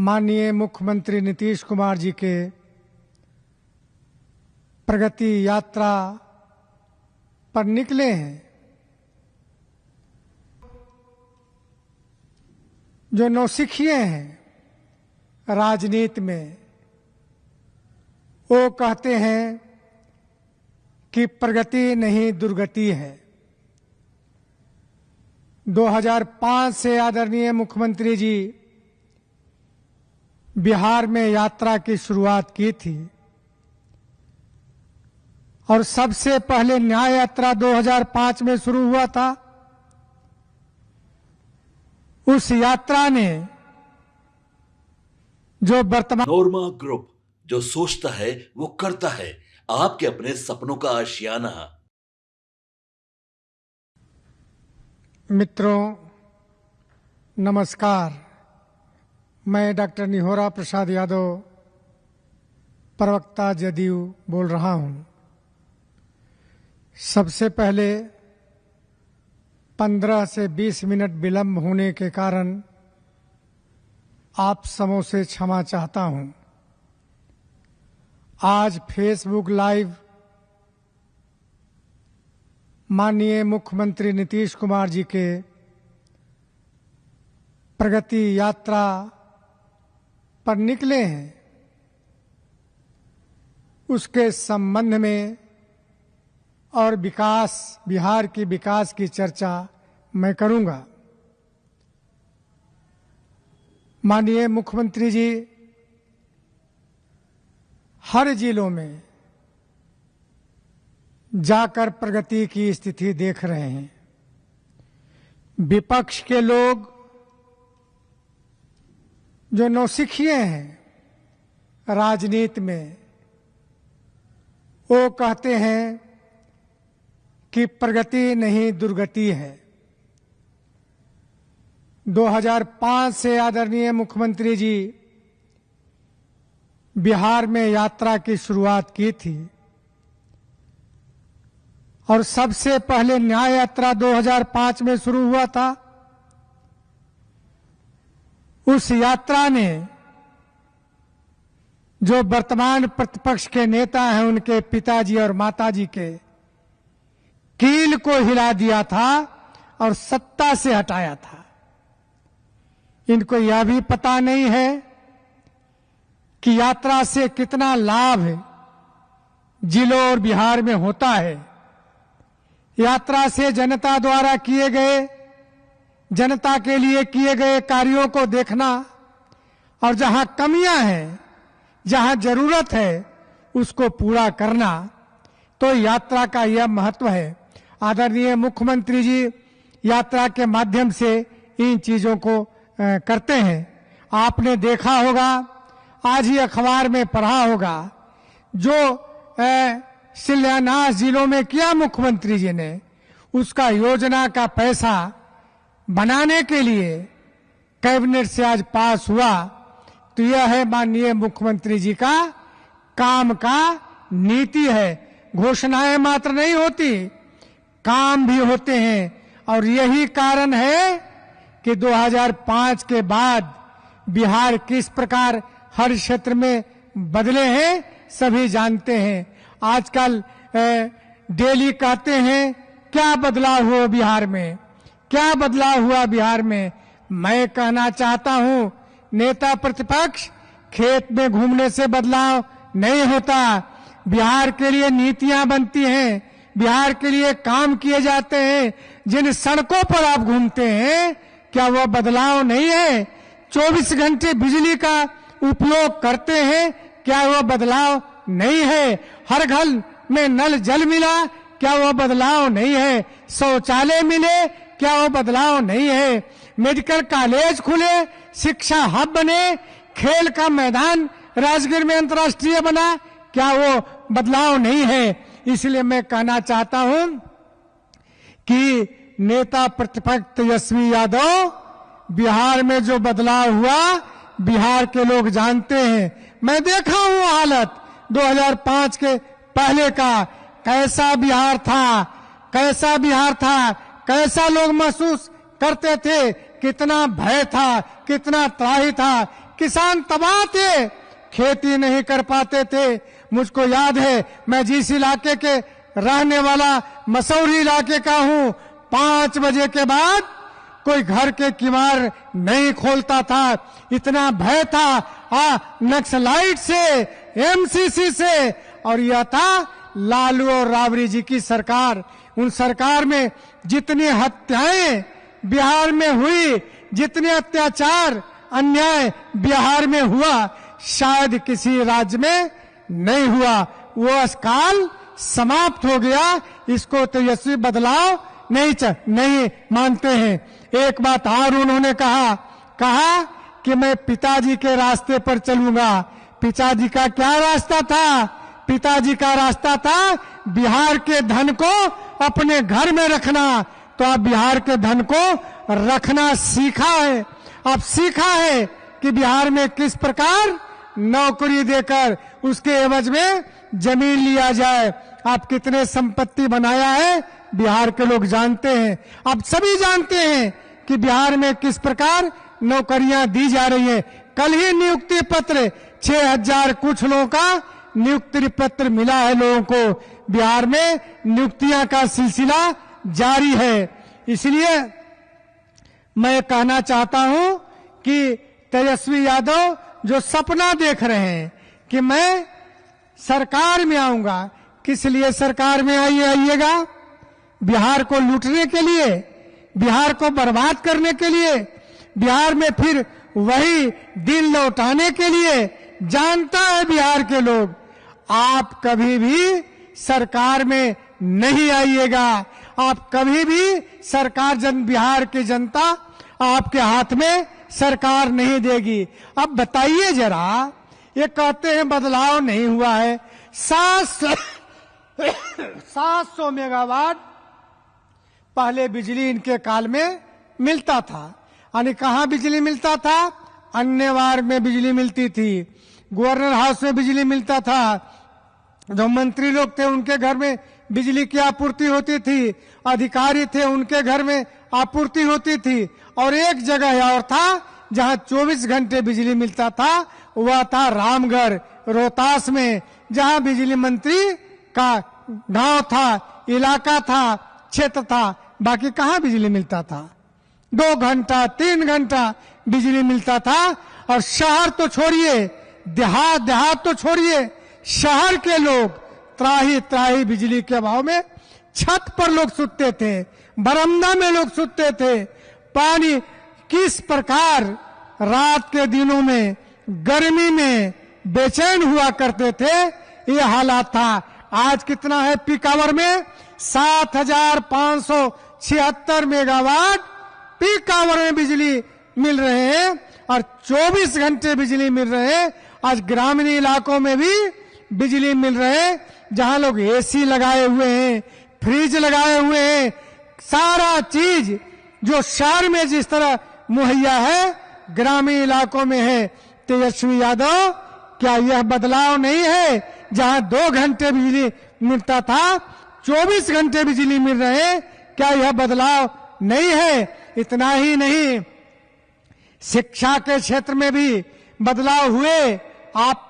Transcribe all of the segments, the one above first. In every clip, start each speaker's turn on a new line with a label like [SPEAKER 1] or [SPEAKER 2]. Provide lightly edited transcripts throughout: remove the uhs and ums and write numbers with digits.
[SPEAKER 1] माननीय मुख्यमंत्री नीतीश कुमार जी के प्रगति यात्रा पर निकले हैं। जो नौसिखिए हैं राजनीति में, वो कहते हैं कि प्रगति नहीं दुर्गति है। 2005 से आदरणीय मुख्यमंत्री जी बिहार में यात्रा की शुरुआत की थी और सबसे पहले न्याय यात्रा 2005 में शुरू हुआ था। उस यात्रा ने जो वर्तमान
[SPEAKER 2] नोरमा ग्रुप, जो सोचता है वो करता है, आपके अपने सपनों का आशियाना।
[SPEAKER 1] मित्रों नमस्कार, मैं डॉक्टर निहोरा प्रसाद यादव, प्रवक्ता जदयू बोल रहा हूं। सबसे पहले 15 से 20 मिनट विलंब होने के कारण आप सबों से क्षमा चाहता हूं। आज फेसबुक लाइव माननीय मुख्यमंत्री नीतीश कुमार जी के प्रगति यात्रा पर निकले हैं। उसके संबंध में और बिहार की विकास की चर्चा मैं करूंगा। माननीय मुख्यमंत्री जी हर जिलों में जाकर प्रगति की स्थिति देख रहे हैं। विपक्ष के लोग जो नौसिखिए हैं राजनीति में, वो कहते हैं कि प्रगति नहीं दुर्गति है। 2005 से आदरणीय मुख्यमंत्री जी बिहार में यात्रा की शुरुआत की थी और सबसे पहले न्याय यात्रा 2005 में शुरू हुआ था। उस यात्रा ने जो वर्तमान प्रतिपक्ष के नेता हैं, उनके पिताजी और माताजी के कील को हिला दिया था और सत्ता से हटाया था। इनको यह भी पता नहीं है कि यात्रा से कितना लाभ जिलों और बिहार में होता है। यात्रा से जनता द्वारा किए गए, जनता के लिए किए गए कार्यों को देखना और जहां कमियां हैं, जहां जरूरत है, उसको पूरा करना, तो यात्रा का यह महत्व है। आदरणीय मुख्यमंत्री जी यात्रा के माध्यम से इन चीजों को करते हैं। आपने देखा होगा, आज ही अखबार में पढ़ा होगा, जो शिलान्यास जिलों में किया मुख्यमंत्री जी ने, उसका योजना का पैसा बनाने के लिए कैबिनेट से आज पास हुआ। तो यह है माननीय मुख्यमंत्री जी का काम का नीति है। घोषणाएं मात्र नहीं होती, काम भी होते हैं। और यही कारण है कि 2005 के बाद बिहार किस प्रकार हर क्षेत्र में बदले हैं, सभी जानते हैं। आजकल डेली कहते हैं क्या बदलाव हुआ बिहार में, क्या बदलाव हुआ बिहार में। मैं कहना चाहता हूं, नेता प्रतिपक्ष खेत में घूमने से बदलाव नहीं होता। बिहार के लिए नीतियां बनती हैं, बिहार के लिए काम किए जाते हैं। जिन सड़कों पर आप घूमते हैं, क्या वह बदलाव नहीं है? 24 घंटे बिजली का उपयोग करते हैं, क्या वह बदलाव नहीं है? हर घर में नल जल मिला, क्या वह बदलाव नहीं है? शौचालय मिले, क्या वह बदलाव नहीं है? मेडिकल कॉलेज खुले, शिक्षा हब बने, खेल का मैदान राजगीर में अंतर्राष्ट्रीय बना, क्या वो बदलाव नहीं है? इसलिए मैं कहना चाहता हूं कि नेता प्रतिपक्ष तेजस्वी यादव, बिहार में जो बदलाव हुआ बिहार के लोग जानते हैं। मैं देखा हूं हालत 2005 के पहले का, कैसा बिहार था, कैसा बिहार था, कैसा लोग महसूस करते थे, कितना भय था, कितना त्राही था, किसान तबाह थे, खेती नहीं कर पाते थे। मुझको याद है, मैं जिस इलाके के रहने वाला मसौरी इलाके का हूं, 5 बजे के बाद कोई घर के किवाड़ नहीं खोलता था। इतना भय था नक्सलाइट से, एमसीसी से, और यह था लालू और राबड़ी जी की सरकार। उन सरकार में जितनी हत्याएं बिहार में हुई, जितने अत्याचार अन्याय बिहार में हुआ, शायद किसी राज्य में नहीं हुआ। वो काल समाप्त हो गया। इसको तेजस्वी बदलाव नहीं मानते हैं। एक बात और उन्होंने कहा कि मैं पिताजी के रास्ते पर चलूंगा। पिताजी का क्या रास्ता था? पिताजी का रास्ता था बिहार के धन को अपने घर में रखना। तो अब बिहार के धन को रखना सीखा है। अब सीखा है कि बिहार में किस प्रकार नौकरी देकर उसके एवज में जमीन लिया जाए। आप कितने संपत्ति बनाया है बिहार के लोग जानते हैं। अब सभी जानते हैं कि बिहार में किस प्रकार नौकरियां दी जा रही हैं। कल ही नियुक्ति पत्र 6000 कुछ लोगों का नियुक्ति पत्र मिला है लोगों को। बिहार में नियुक्तियां का सिलसिला जारी है। इसलिए मैं कहना चाहता हूं कि तेजस्वी यादव जो सपना देख रहे हैं कि मैं सरकार में आऊंगा, किस लिए सरकार में आइएगा? बिहार को लूटने के लिए, बिहार को बर्बाद करने के लिए, बिहार में फिर वही दिन लौटाने के लिए। जानता है बिहार के लोग, आप कभी भी सरकार में नहीं आइएगा। आप कभी भी सरकार बिहार की जनता आपके हाथ में सरकार नहीं देगी। अब बताइए जरा, ये कहते हैं बदलाव नहीं हुआ है। 700 मेगावाट पहले बिजली इनके काल में मिलता था। यानी कहाँ बिजली मिलता था? अन्यवार में बिजली मिलती थी, गवर्नर हाउस में बिजली मिलता था, जो मंत्री लोग थे उनके घर में बिजली की आपूर्ति होती थी, अधिकारी थे उनके घर में आपूर्ति होती थी। और एक जगह और था जहां 24 घंटे बिजली मिलता था, वह था रामगढ़ रोहतास में, जहां बिजली मंत्री का गांव था, इलाका था, क्षेत्र था। बाकी कहां बिजली मिलता था? 2 घंटा 3 घंटा बिजली मिलता था। और शहर तो छोड़िए, देहात तो छोड़िए, शहर के लोग त्राही बिजली के अभाव में छत पर लोग सुतते थे, बरामदा में लोग सुतते थे। पानी किस प्रकार रात के दिनों में गर्मी में बेचैन हुआ करते थे, ये हालात था। आज कितना है पीक आवर में? 7576 मेगावाट पीक आवर में बिजली मिल रहे हैं और 24 घंटे बिजली मिल रहे हैं। आज ग्रामीण इलाकों में भी बिजली मिल रहे हैं, जहां लोग एसी लगाए हुए हैं, फ्रिज लगाए हुए हैं। सारा चीज जो शहर में जिस तरह मुहैया है, ग्रामीण इलाकों में है। तेजस्वी यादव, क्या यह बदलाव नहीं है? जहां 2 घंटे बिजली मिलता था, 24 घंटे बिजली मिल रहे हैं। क्या यह बदलाव नहीं है? इतना ही नहीं, शिक्षा के क्षेत्र में भी बदलाव हुए। आप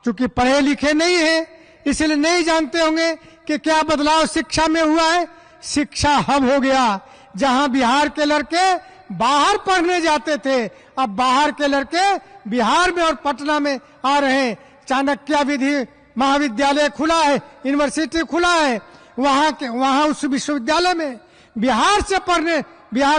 [SPEAKER 1] चूंकि पढ़े लिखे नहीं हैं, इसलिए नहीं जानते होंगे कि क्या बदलाव शिक्षा में हुआ है। शिक्षा हब हो गया, जहां बिहार के लड़के बाहर पढ़ने जाते थे, अब बाहर के लड़के बिहार में और पटना में आ रहे हैं। चाणक्य विधि महाविद्यालय खुला है, यूनिवर्सिटी खुला है। वहां उस विश्वविद्यालय में बिहार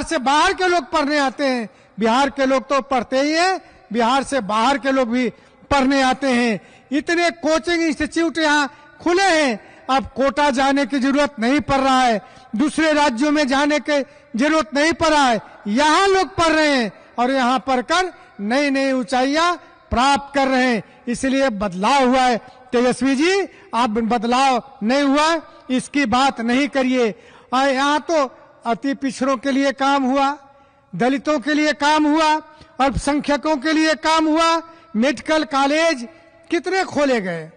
[SPEAKER 1] से बाहर के लोग पढ़ने आते हैं। बिहार के लोग तो पढ़ते ही हैं, बिहार से बाहर के लोग भी पढ़ने आते हैं। इतने कोचिंग इंस्टीट्यूट यहाँ खुले हैं, अब कोटा जाने की जरूरत नहीं पड़ रहा है, दूसरे राज्यों में जाने की जरूरत नहीं पड़ रहा है। यहाँ लोग पढ़ रहे हैं और यहाँ पढ़कर नई नई ऊंचाइयां प्राप्त कर रहे हैं। इसलिए बदलाव हुआ है। तेजस्वी जी, आप बदलाव नहीं हुआ इसकी बात नहीं करिए। यहाँ तो अति पिछड़ों के लिए काम हुआ, दलितों के लिए काम हुआ, अल्पसंख्यकों के लिए काम हुआ। मेडिकल कॉलेज कितने खोले गए?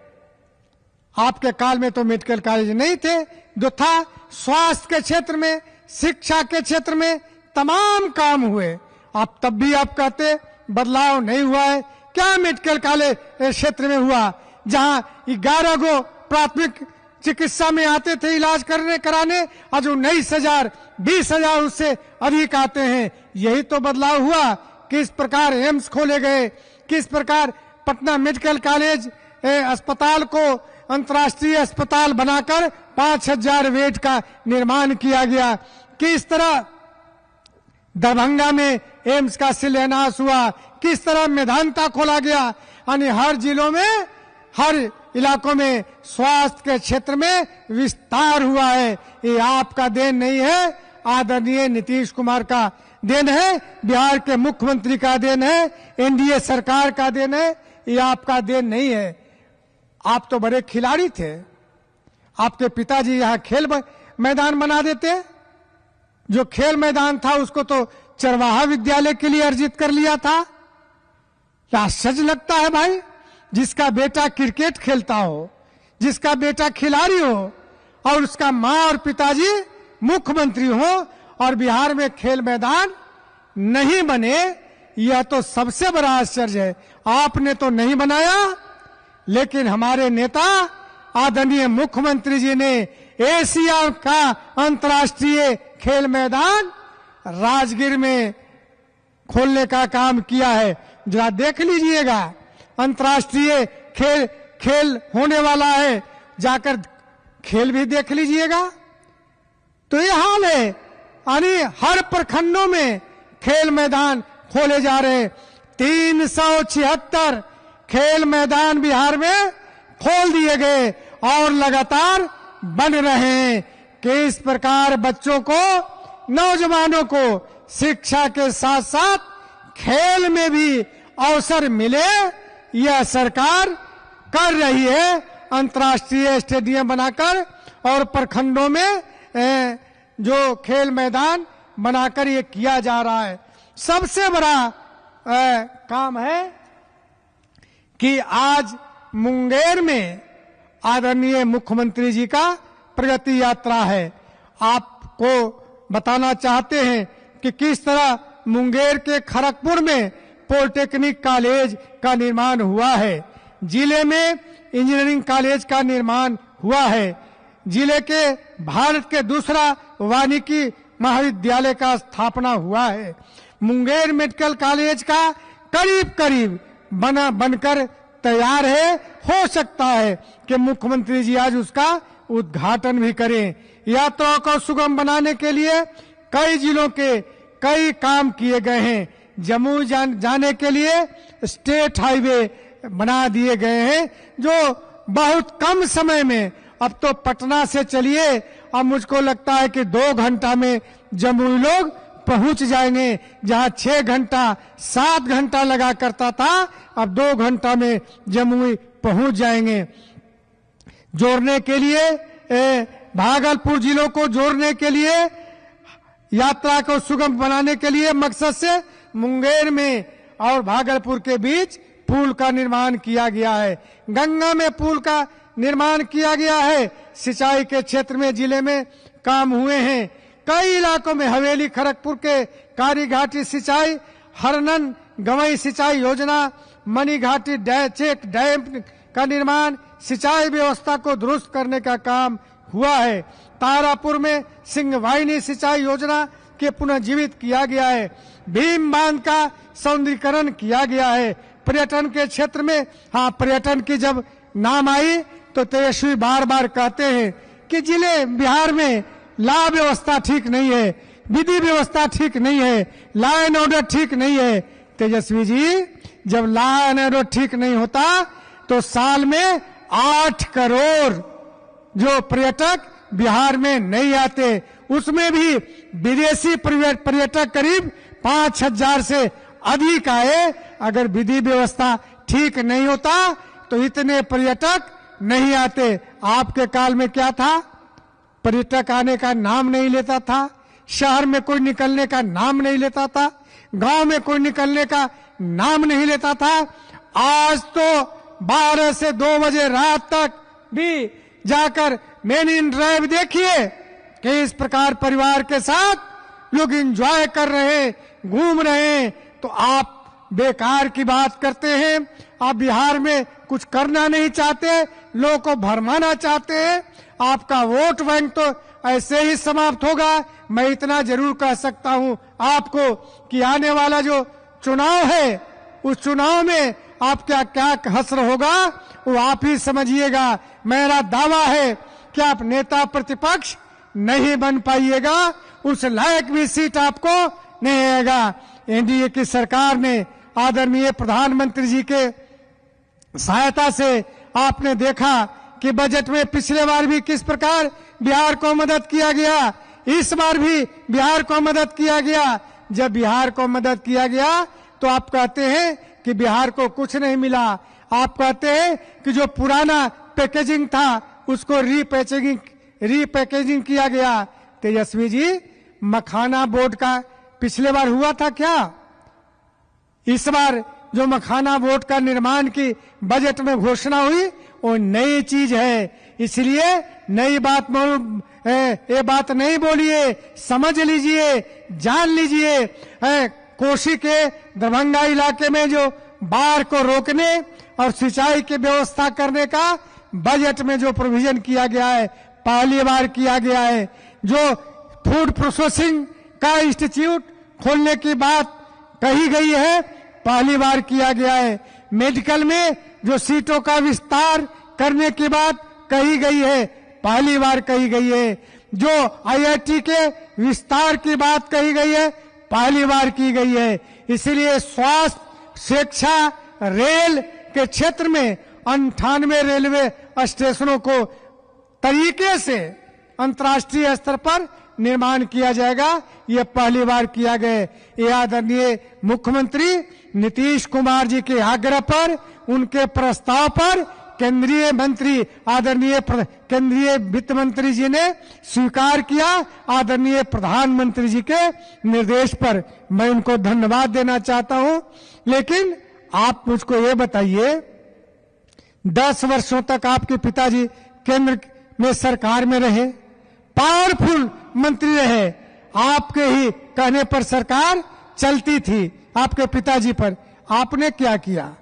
[SPEAKER 1] आपके काल में तो मेडिकल कॉलेज नहीं थे। जो था स्वास्थ्य के क्षेत्र में, शिक्षा के क्षेत्र में तमाम काम हुए। आप तब भी आप कहते बदलाव नहीं हुआ है। क्या मेडिकल कॉलेज क्षेत्र में हुआ जहां 11 गो प्राथमिक चिकित्सा में आते थे इलाज कराने, आज 19,000 20,000 उससे अधिक आते हैं। यही तो बदलाव हुआ। किस प्रकार एम्स खोले गए, किस प्रकार पटना मेडिकल कॉलेज अस्पताल को अंतर्राष्ट्रीय अस्पताल बनाकर 5,000 बेड का निर्माण किया गया, किस तरह दरभंगा में एम्स का शिलान्यास हुआ, किस तरह मेदांता खोला गया। यानी हर जिलों में, हर इलाकों में स्वास्थ्य के क्षेत्र में विस्तार हुआ है। ये आपका देन नहीं है, आदरणीय नीतीश कुमार का देन है, बिहार के मुख्यमंत्री का देन है, एनडीए सरकार का देन है, ये आपका देन नहीं है। आप तो बड़े खिलाड़ी थे। आपके पिताजी यहाँ खेल मैदान बना देते। जो खेल मैदान था उसको तो चरवाहा विद्यालय के लिए अर्जित कर लिया था। क्या आश्चर्य लगता है भाई, जिसका बेटा क्रिकेट खेलता हो, जिसका बेटा खिलाड़ी हो और उसका मां और पिताजी मुख्यमंत्री हो और बिहार में खेल मैदान नहीं बने, यह तो सबसे बड़ा आश्चर्य है। आपने तो नहीं बनाया, लेकिन हमारे नेता आदरणीय मुख्यमंत्री जी ने एशिया का अंतर्राष्ट्रीय खेल मैदान राजगीर में खोलने का काम किया है। जरा देख लीजिएगा, अंतर्राष्ट्रीय खेल होने वाला है, जाकर खेल भी देख लीजिएगा। तो ये हाल है, यानी हर प्रखंडों में खेल मैदान खोले जा रहे। 376 खेल मैदान बिहार में खोल दिए गए और लगातार बन रहे हैं कि इस प्रकार बच्चों को, नौजवानों को शिक्षा के साथ साथ खेल में भी अवसर मिले। यह सरकार कर रही है, अंतर्राष्ट्रीय स्टेडियम बनाकर और प्रखंडों में जो खेल मैदान बनाकर ये किया जा रहा है। सबसे बड़ा काम है कि आज मुंगेर में आदरणीय मुख्यमंत्री जी का प्रगति यात्रा है। आपको बताना चाहते हैं कि किस तरह मुंगेर के खड़गपुर में पॉलिटेक्निक कॉलेज का निर्माण हुआ है, जिले में इंजीनियरिंग कॉलेज का निर्माण हुआ है, जिले के भारत के दूसरा वानिकी महाविद्यालय का स्थापना हुआ है। मुंगेर मेडिकल कॉलेज का करीब करीब बनकर तैयार है। हो सकता है कि मुख्यमंत्री जी आज उसका उद्घाटन भी करें। यात्राओं को सुगम बनाने के लिए कई जिलों के कई काम किए गए हैं। जमुई जाने के लिए स्टेट हाईवे बना दिए गए हैं, जो बहुत कम समय में, अब तो पटना से चलिए, अब मुझको लगता है कि 2 घंटा में जमुई लोग पहुंच जाएंगे। जहां 6 घंटा 7 घंटा लगा करता था, अब 2 घंटा में जमुई पहुंच जाएंगे। जोड़ने के लिए भागलपुर जिलों को जोड़ने के लिए, यात्रा को सुगम बनाने के लिए मकसद से मुंगेर में और भागलपुर के बीच पुल का निर्माण किया गया है। गंगा में पुल का निर्माण किया गया है। सिंचाई के क्षेत्र में जिले में काम हुए हैं। कई इलाकों में हवेली खड़गपुर के कारीघाटी सिंचाई, हरनन गवई सिंचाई योजना, मनीघाटी चेक डैम का निर्माण, सिंचाई व्यवस्था को दुरुस्त करने का काम हुआ है। तारापुर में सिंहवाहिनी सिंचाई योजना के पुनर्जीवित किया गया है। भीम बांध का सौंदर्यीकरण किया गया है। पर्यटन के क्षेत्र में, हाँ, पर्यटन की जब नाम आई तो तेजस्वी बार बार कहते हैं कि जिले बिहार में लॉ व्यवस्था ठीक नहीं है, विधि व्यवस्था ठीक नहीं है, लॉ एंड ऑर्डर ठीक नहीं है। तेजस्वी जी, जब लॉ एंड ऑर्डर ठीक नहीं होता तो साल में 8 करोड़ जो पर्यटक बिहार में नहीं आते, उसमें भी विदेशी पर्यटक करीब 5,000 से अधिक आए। अगर विधि व्यवस्था ठीक नहीं होता तो इतने पर्यटक नहीं आते। आपके काल में क्या था? पर्यटक आने का नाम नहीं लेता था, शहर में कोई निकलने का नाम नहीं लेता था, गांव में कोई निकलने का नाम नहीं लेता था। आज तो 12 से 2 बजे रात तक भी जाकर मेन इन ड्राइव देखिए कि इस प्रकार परिवार के साथ लोग एंजॉय कर रहे हैं, घूम रहे हैं। तो आप बेकार की बात करते हैं। आप बिहार में कुछ करना नहीं चाहते, लोगों को भरमाना चाहते हैं। आपका वोट बैंक तो ऐसे ही समाप्त होगा। मैं इतना जरूर कह सकता हूं आपको कि आने वाला जो चुनाव है, उस चुनाव में आपका क्या हश्र होगा वो आप ही समझिएगा। मेरा दावा है कि आप नेता प्रतिपक्ष नहीं बन पाइएगा, उस लायक भी सीट आपको नहीं आएगा। एनडीए की सरकार ने आदरणीय प्रधानमंत्री जी के सहायता से आपने देखा कि बजट में पिछले बार भी किस प्रकार बिहार को मदद किया गया, इस बार भी बिहार को मदद किया गया। जब बिहार को मदद किया गया तो आप कहते हैं कि बिहार को कुछ नहीं मिला। आप कहते हैं कि जो पुराना पैकेजिंग था उसको रीपैकेजिंग किया गया। तेजस्वी जी, मखाना बोर्ड का पिछले बार हुआ था क्या? इस बार जो मखाना बोर्ड का निर्माण की बजट में घोषणा हुई वो नई चीज है। इसलिए नई बात ये बात नहीं बोलिए, समझ लीजिए, जान लीजिए। कोसी के दरभंगा इलाके में जो बाढ़ को रोकने और सिंचाई की व्यवस्था करने का बजट में जो प्रोविजन किया गया है, पहली बार किया गया है। जो फूड प्रोसेसिंग का इंस्टीट्यूट खोलने की बात कही गई है, पहली बार किया गया है। मेडिकल में जो सीटों का विस्तार करने की बात कही गई है, पहली बार कही गई है। जो आईआईटी के विस्तार की बात कही गई है, पहली बार की गई है। इसलिए स्वास्थ्य, शिक्षा, रेल के क्षेत्र में 98 रेलवे स्टेशनों को तरीके से अंतर्राष्ट्रीय स्तर पर निर्माण किया जाएगा, ये पहली बार किया गया। ये आदरणीय मुख्यमंत्री नीतीश कुमार जी के आग्रह पर, उनके प्रस्ताव पर केंद्रीय मंत्री आदरणीय केंद्रीय वित्त मंत्री जी ने स्वीकार किया। आदरणीय प्रधानमंत्री जी के निर्देश पर मैं उनको धन्यवाद देना चाहता हूं। लेकिन आप मुझको ये बताइए, 10 वर्षों तक आपके पिताजी केंद्र में सरकार में रहे, पावरफुल मंत्री रहे, आपके ही कहने पर सरकार चलती थी, आपके पिताजी पर आपने क्या किया?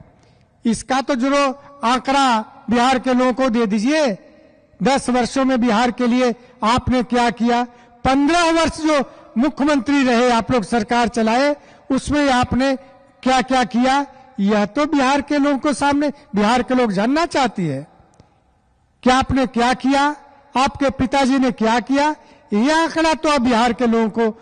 [SPEAKER 1] इसका तो जो आंकड़ा बिहार के लोगों को दे दीजिए। 10 वर्षों में बिहार के लिए आपने क्या किया? 15 वर्ष जो मुख्यमंत्री रहे, आप लोग सरकार चलाए, उसमें आपने क्या क्या किया? यह तो बिहार के लोगों को सामने बिहार के लोग जानना चाहती है कि आपने क्या किया, आपके पिताजी ने क्या किया। यह आंकड़ा तो आप बिहार के लोगों को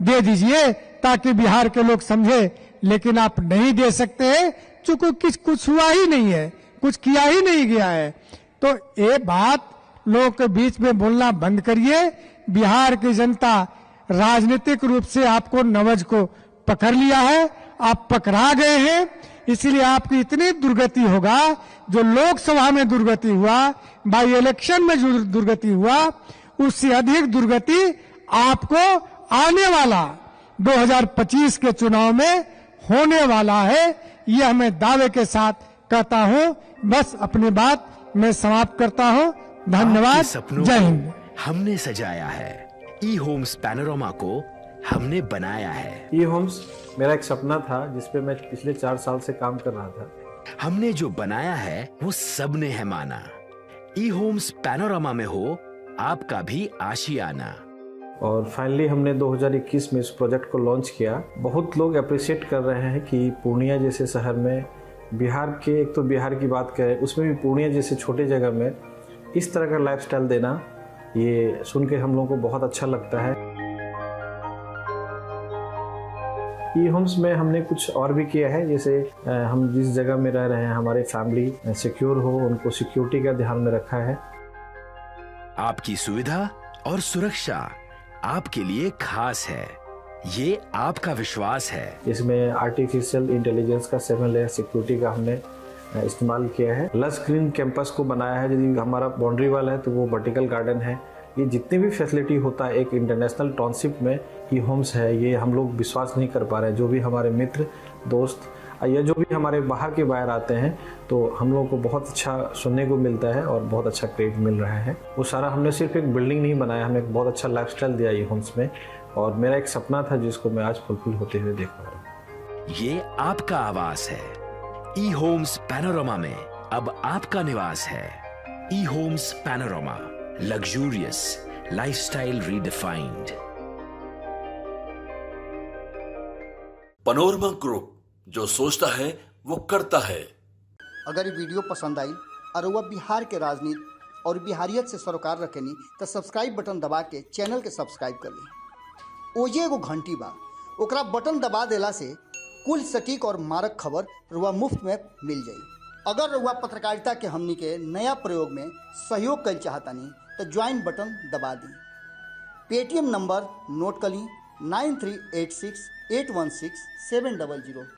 [SPEAKER 1] दे दीजिए ताकि बिहार के लोग समझे, लेकिन आप नहीं दे सकते हैं क्योंकि कुछ हुआ ही नहीं है, कुछ किया ही नहीं गया है। तो ये बात लोगों के बीच में बोलना बंद करिए। बिहार की जनता राजनीतिक रूप से आपको नवज को पकड़ लिया है, आप पकड़ा गए हैं, इसलिए आपकी इतनी दुर्गति होगा। जो लोकसभा में दुर्गति हुआ, बाई इलेक्शन में जो दुर्गति हुआ, उससे अधिक दुर्गति आपको आने वाला 2025 के चुनाव में होने वाला है। यह मैं दावे के साथ कहता हूं। बस अपनी बात मैं समाप्त करता हूं। धन्यवाद। जय हिंद।
[SPEAKER 3] हमने सजाया है, ई होम्स पैनोरामा को हमने बनाया है।
[SPEAKER 4] ई होम्स मेरा एक सपना था जिसपे मैं पिछले 4 साल से काम कर रहा था।
[SPEAKER 3] हमने जो बनाया है वो सबने है माना। ई होम्स पैनोरामा में हो आपका भी आशियाना।
[SPEAKER 4] और फाइनली हमने 2021 में इस प्रोजेक्ट को लॉन्च किया। बहुत लोग अप्रिशिएट कर रहे हैं कि पूर्णिया जैसे शहर में, बिहार के, एक तो बिहार की बात करें उसमें भी पूर्णिया जैसे छोटे जगह में इस तरह का लाइफस्टाइल देना, ये सुन के हम लोगों को बहुत अच्छा लगता है। ई होम्स में हमने कुछ और भी किया है, जैसे हम जिस जगह में रह रहे हैं हमारे फैमिली सिक्योर हो, उनको सिक्योरिटी का ध्यान में रखा है।
[SPEAKER 3] आपकी सुविधा और सुरक्षा आपके लिए खास है, ये आपका विश्वास है।
[SPEAKER 4] इसमें आर्टिफिशियल इंटेलिजेंस का 7 लेयर सिक्योरिटी का हमने इस्तेमाल किया है। लस ग्रीन कैंपस को बनाया है। यदि हमारा बाउंड्री वाल है तो वो वर्टिकल गार्डन है। ये जितनी भी फैसिलिटी होता है एक इंटरनेशनल टाउनशिप में ई होम्स है, ये हम लोग विश्वास नहीं कर पा रहे हैं। जो भी हमारे मित्र, दोस्त या जो भी हमारे बाहर आते हैं, तो हम लोगों को बहुत अच्छा सुनने को मिलता है और बहुत अच्छा क्रेडिट मिल रहा है। वो सारा हमने सिर्फ एक बिल्डिंग नहीं बनाया, हमें एक बहुत अच्छा लाइफस्टाइल दिया ई होम्स में, और मेरा एक सपना था जिसको मैं आज फुलफिल होते हुए देख पा रहा हूँ।
[SPEAKER 3] ये आपका आवास है। ई होम्स पैनोरामा में अब आपका निवास है। E Homes Panorama, luxurious lifestyle redefined.
[SPEAKER 2] Panorama Group, जो सोचता है वो करता है।
[SPEAKER 5] अगर ये वीडियो पसंद आई और वह बिहार के राजनीति और बिहारियत से सरोकार रखेनी तो सब्सक्राइब बटन दबा के चैनल के सब्सक्राइब कर ली। ओजे एगो घंटी बा, ओकरा बटन दबा देला से कुल सटीक और मारक खबर रुआ मुफ्त में मिल जाई। अगर रुआ पत्रकारिता के हमनी के नया प्रयोग में सहयोग कर चाहतानी तो ज्वाइन बटन दबा दी। पेटीएम नंबर नोट कर ली 9386816700।